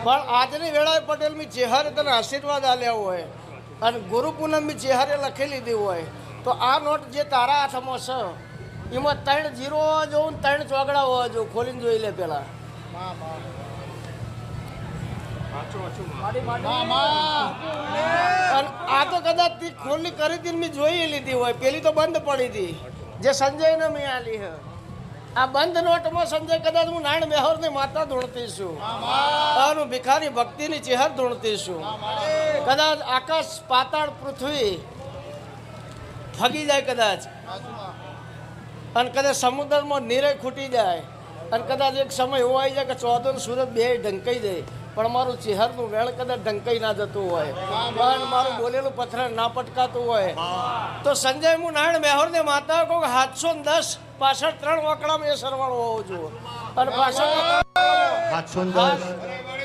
પણ આજની વેળાએ પટેલ મી ચેહરે તને આશીર્વાદ આલ્યા હોય અને ગુરુ પૂનમ મી ચેહરે લખી લીધી હોય તો આ નોટ જે તારા હાથમાં છે એમાં 3 0 હોવા જોઉં 3 ચોગડા હોવા જોઉં ખોલીને જોઈ લે પેલા આ તો કદાચ તી ખોલી કરી હતી મેં જોઈ લીધી હોય પેલી તો બંધ પડી હતી જે સંજયને મેં આલી હે આ બંધ નોટમાં સંજય કદાચ હું નારાયણ મેહોરની માતા ધૂણતી છું અને ભિખારી ભક્તિની ચેહર ધૂણતી છું કદાચ આકાશ પાતાળ પૃથ્વી ફગી જાય કદાચ અને કદાચ સમુદ્રમાં નીરે ખૂટી જાય અને કદાચ એક સમય એવો આવી જાય કે ચોદન સુરત બે ઢંકાઈ જાય પણ મારું ચેહરનું વેણ કદાચ ઢંકાઈ ના જતું હોય પણ મારું બોલેલું પથ્થર ના પટકાતું હોય તો સંજય હું નારાયણ મેહોરને માતા કહું 710 પાછળ 3 વાકડામાં એ સરવાળો હોવો જોઈએ અને પાછળ 710